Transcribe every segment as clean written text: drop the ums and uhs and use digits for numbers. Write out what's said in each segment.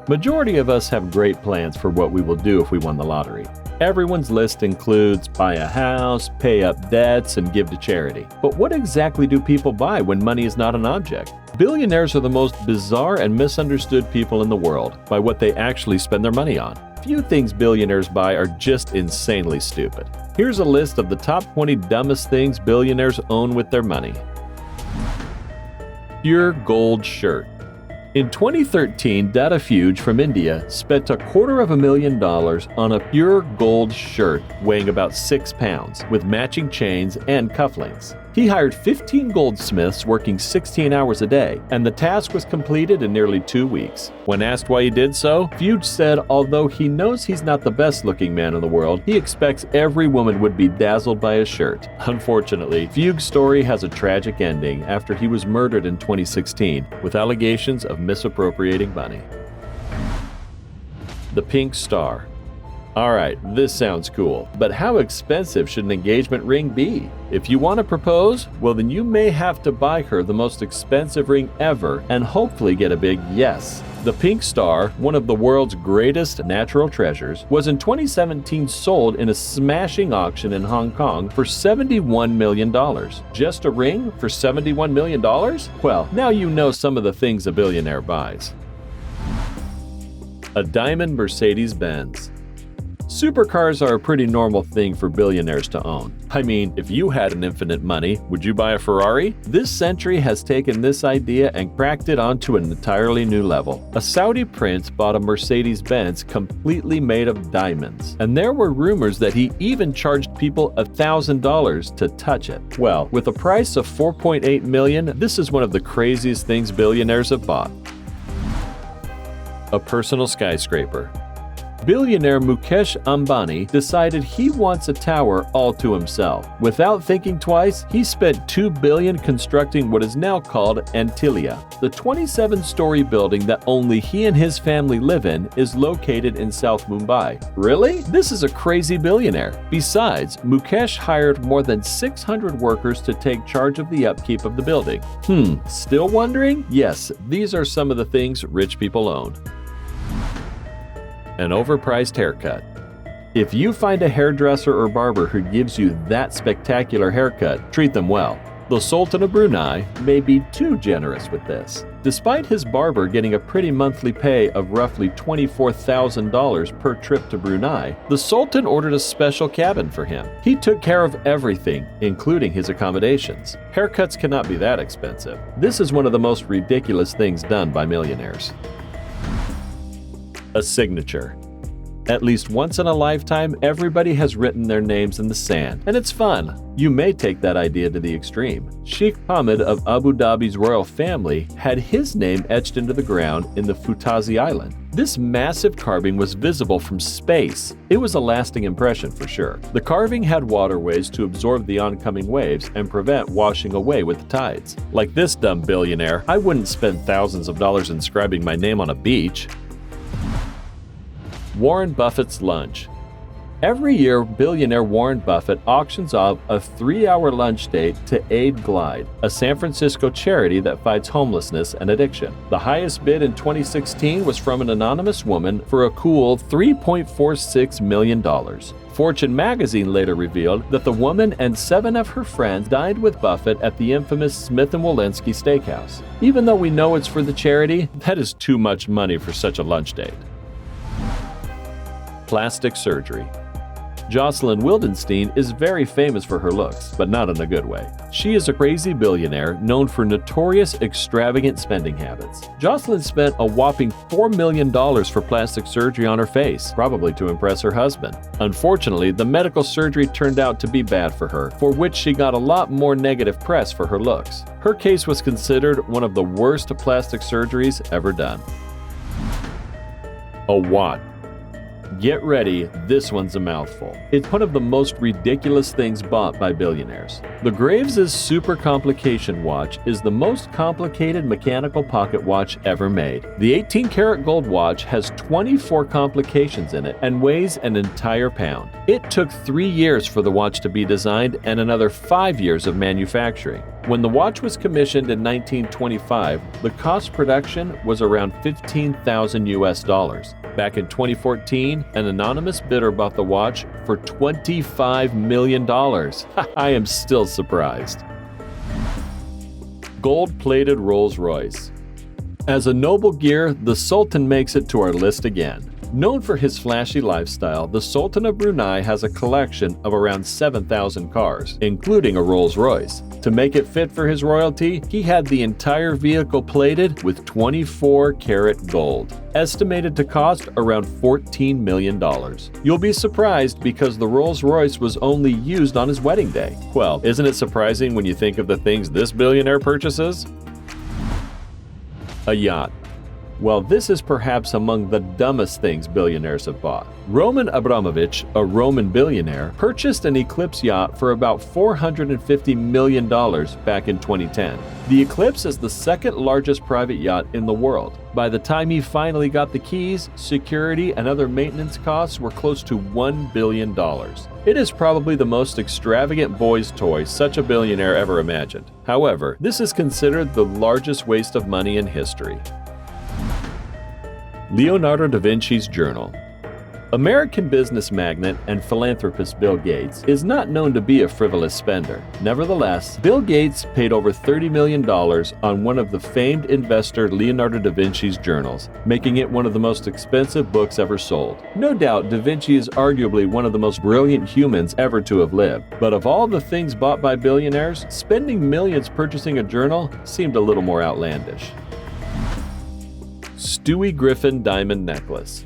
Majority of us have great plans for what we will do if we won the lottery. Everyone's list includes buy a house, pay up debts, and give to charity. But what exactly do people buy when money is not an object? Billionaires are the most bizarre and misunderstood people in the world by what they actually spend their money on. Few things billionaires buy are just insanely stupid. Here's a list of the top 20 dumbest things billionaires own with their money. Pure gold shirt. In 2013, Datta phuge from India spent $250,000 on a pure gold shirt weighing about 6 pounds with matching chains and cufflinks. He hired 15 goldsmiths working 16 hours a day, and the task was completed in nearly 2 weeks. When asked why he did so, phuge said although he knows he's not the best-looking man in the world, he expects every woman would be dazzled by his shirt. Unfortunately, phuge's story has a tragic ending after he was murdered in 2016 with allegations of misappropriating money. The pink star. Alright, this sounds cool, but how expensive should an engagement ring be? If you want to propose, well then you may have to buy her the most expensive ring ever and hopefully get a big yes. The pink star, one of the world's greatest natural treasures, was in 2017 sold in a smashing auction in Hong Kong for $71 million. Just a ring for $71 million? Well, now you know some of the things a billionaire buys. A diamond Mercedes-Benz. Supercars are a pretty normal thing for billionaires to own. I mean, if you had an infinite money, would you buy a Ferrari? This century has taken this idea and cracked it onto an entirely new level. A Saudi prince bought a Mercedes-Benz completely made of diamonds, and there were rumors that he even charged people $1,000 to touch it. Well, with a price of $4.8 million, this is one of the craziest things billionaires have bought. A personal skyscraper. Billionaire Mukesh Ambani decided he wants a tower all to himself. Without thinking twice, he spent $2 billion constructing what is now called Antilia. The 27-story building that only he and his family live in is located in South Mumbai. Really? This is a crazy billionaire. Besides, Mukesh hired more than 600 workers to take charge of the upkeep of the building. Still wondering? Yes, these are some of the things rich people own. An overpriced haircut. If you find a hairdresser or barber who gives you that spectacular haircut, treat them well. The Sultan of Brunei may be too generous with this. Despite his barber getting a pretty monthly pay of roughly $24,000 per trip to Brunei, the Sultan ordered a special cabin for him. He took care of everything, including his accommodations. Haircuts cannot be that expensive. This is one of the most ridiculous things done by millionaires. A signature. At least once in a lifetime, everybody has written their names in the sand, and it's fun. You may take that idea to the extreme. Sheikh HAMAD of Abu Dhabi's royal family had his name etched into the ground in the Futazi Island. This massive carving was visible from space. It was a lasting impression for sure. The carving had waterways to absorb the oncoming waves and prevent washing away with the tides. Like this dumb billionaire, I wouldn't spend thousands of dollars inscribing my name on a beach. Warren Buffett's lunch. Every year, billionaire Warren Buffett auctions off a 3-hour lunch date to Aid Glide, a San Francisco charity that fights homelessness and addiction. The highest bid in 2016 was from an anonymous woman for a cool $3.46 million. Fortune magazine later revealed that the woman and 7 of her friends dined with Buffett at the infamous Smith & Wollensky Steakhouse. Even though we know it's for the charity, that is too much money for such a lunch date. Plastic surgery. Jocelyn Wildenstein is very famous for her looks, but not in a good way. She is a crazy billionaire known for notorious extravagant spending habits. Jocelyn spent a whopping $4 million for plastic surgery on her face, probably to impress her husband. Unfortunately, the medical surgery turned out to be bad for her, for which she got a lot more negative press for her looks. Her case was considered one of the worst plastic surgeries ever done. A watt. Get ready, this one's a mouthful. It's one of the most ridiculous things bought by billionaires. The Graves' Super Complication Watch is the most complicated mechanical pocket watch ever made. The 18-karat gold watch has 24 complications in it and weighs an entire pound. It took 3 years for the watch to be designed and another 5 years of manufacturing. When the watch was commissioned in 1925, the cost of production was around $15,000 US. Back in 2014, an anonymous bidder bought the watch for $25 million. I am still surprised. Gold-plated Rolls-Royce. As a noble gear, the Sultan makes it to our list again. Known for his flashy lifestyle, the Sultan of Brunei has a collection of around 7,000 cars, including a Rolls-Royce. To make it fit for his royalty, he had the entire vehicle plated with 24-karat gold, estimated to cost around $14 million. You'll be surprised because the Rolls-Royce was only used on his wedding day. Well, isn't it surprising when you think of the things this billionaire purchases? A yacht. Well, this is perhaps among the dumbest things billionaires have bought. Roman Abramovich, a Roman billionaire, purchased an Eclipse yacht for about $450 million back in 2010. The Eclipse is the second largest private yacht in the world. By the time he finally got the keys, security and other maintenance costs were close to $1 billion. It is probably the most extravagant boy's toy such a billionaire ever imagined. However, this is considered the largest waste of money in history. Leonardo da Vinci's journal. American business magnate and philanthropist Bill Gates is not known to be a frivolous spender. Nevertheless, Bill Gates paid over $30 million on one of the famed investor Leonardo da Vinci's journals, making it one of the most expensive books ever sold. No doubt Da Vinci is arguably one of the most brilliant humans ever to have lived, but of all the things bought by billionaires, spending millions purchasing a journal seemed a little more outlandish. STEWIE Griffin Diamond Necklace.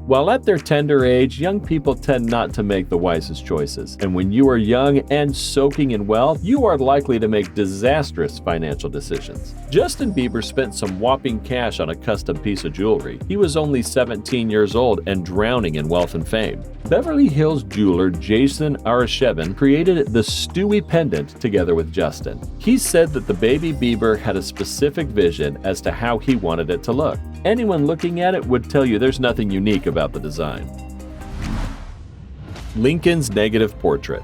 While at their tender age, young people tend not to make the wisest choices. And when you are young and soaking in wealth, you are likely to make disastrous financial decisions. Justin Bieber spent some whopping cash on a custom piece of jewelry. He was only 17 years old and drowning in wealth and fame. Beverly Hills jeweler Jason ARASHEBEN created the STEWIE pendant together with Justin. He said that the baby Bieber had a specific vision as to how he wanted it to look. Anyone looking at it would tell you there's nothing unique about the design. Lincoln's negative portrait.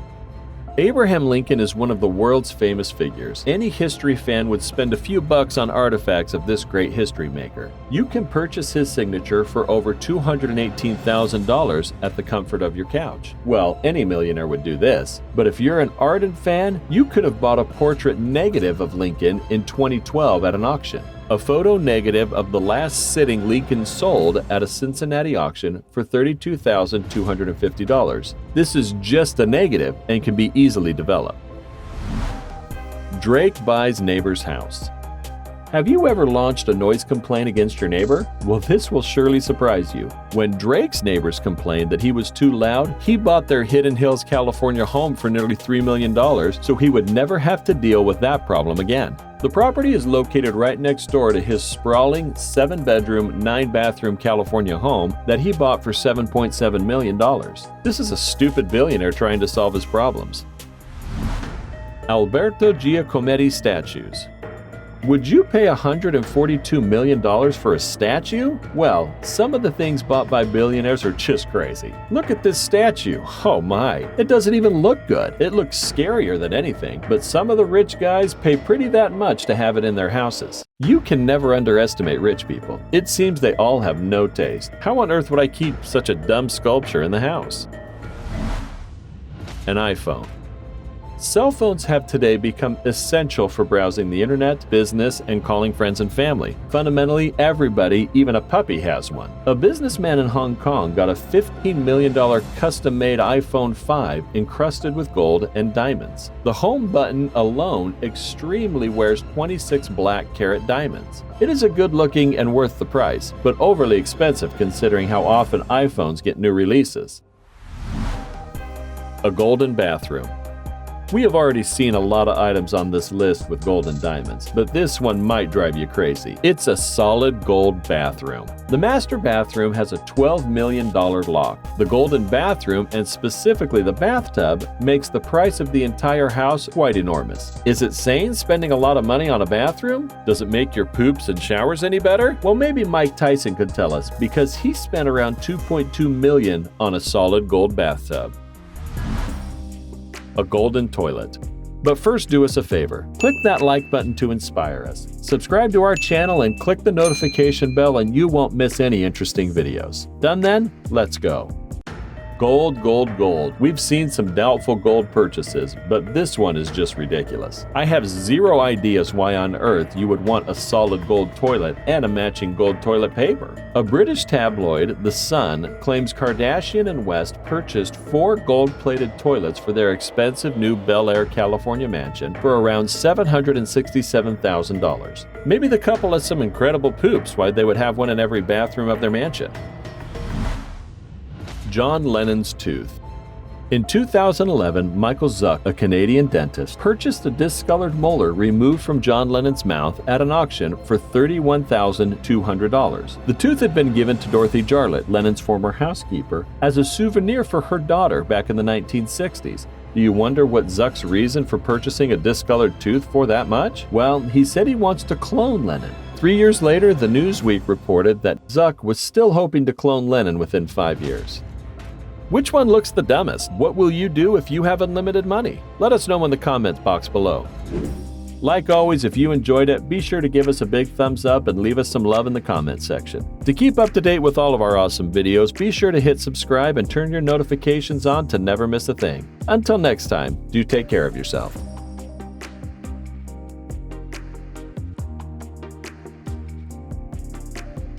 Abraham Lincoln is one of the world's famous figures. Any history fan would spend a few bucks on artifacts of this great history maker. You can purchase his signature for over $218,000 at the comfort of your couch. Well, any millionaire would do this, but if you're an ardent fan, you could have bought a portrait negative of Lincoln in 2012 at an auction. A photo negative of the last sitting Lincoln sold at a Cincinnati auction for $32,250. This is just a negative and can be easily developed. Drake buys neighbor's house. Have you ever launched a noise complaint against your neighbor? Well, this will surely surprise you. When Drake's neighbors complained that he was too loud, he bought their Hidden Hills, California home for nearly $3 million so he would never have to deal with that problem again. The property is located right next door to his sprawling 7-bedroom, 9-bathroom California home that he bought for $7.7 million. This is a stupid billionaire trying to solve his problems. Alberto Giacometti statues. Would you pay $142 million for a statue? Well, some of the things bought by billionaires are just crazy. Look at this statue. Oh my. It doesn't even look good. It looks scarier than anything, but some of the rich guys pay pretty that much to have it in their houses. You can never underestimate rich people. It seems they all have no taste. How on earth would I keep such a dumb sculpture in the house? An iPhone. Cell phones have today become essential for browsing the internet, business, and calling friends and family. Fundamentally, everybody, even a puppy, has one. A businessman in Hong Kong got a $15 million custom-made iPhone 5 encrusted with gold and diamonds. The home button alone extremely wears 26 black carat diamonds. It is a good-looking and worth the price, but overly expensive considering how often iPhones get new releases. A golden bathroom. We have already seen a lot of items on this list with gold and diamonds, but this one might drive you crazy. It's a solid gold bathroom. The master bathroom has a $12 million lock. The golden bathroom, and specifically the bathtub, makes the price of the entire house quite enormous. Is it sane spending a lot of money on a bathroom? Does it make your poops and showers any better? Well, maybe Mike Tyson could tell us, because he spent around $2.2 million on a solid gold bathtub. A golden toilet. But first, do us a favor. Click that like button to inspire us. Subscribe to our channel and click the notification bell and you won't miss any interesting videos. Done then? Let's go. Gold, gold, gold. We've seen some doubtful gold purchases, but this one is just ridiculous. I have zero ideas why on earth you would want a solid gold toilet and a matching gold toilet paper. A British tabloid, The Sun, claims Kardashian and West purchased 4 gold-plated toilets for their expensive new Bel Air, California mansion for around $767,000. Maybe the couple has some incredible poops why they would have one in every bathroom of their mansion. John Lennon's tooth. In 2011, Michael Zuck, a Canadian dentist, purchased a discolored molar removed from John Lennon's mouth at an auction for $31,200. The tooth had been given to Dorothy Jarllet, Lennon's former housekeeper, as a souvenir for her daughter back in the 1960s. Do you wonder what Zuck's reason for purchasing a discolored tooth for that much? Well, he said he wants to clone Lennon. 3 years later, the Newsweek reported that Zuck was still hoping to clone Lennon within 5 years. Which one looks the dumbest? What will you do if you have unlimited money? Let us know in the comments box below. Like always, if you enjoyed it, be sure to give us a big thumbs up and leave us some love in the comments section. To keep up to date with all of our awesome videos, be sure to hit subscribe and turn your notifications on to never miss a thing. Until next time, do take care of yourself.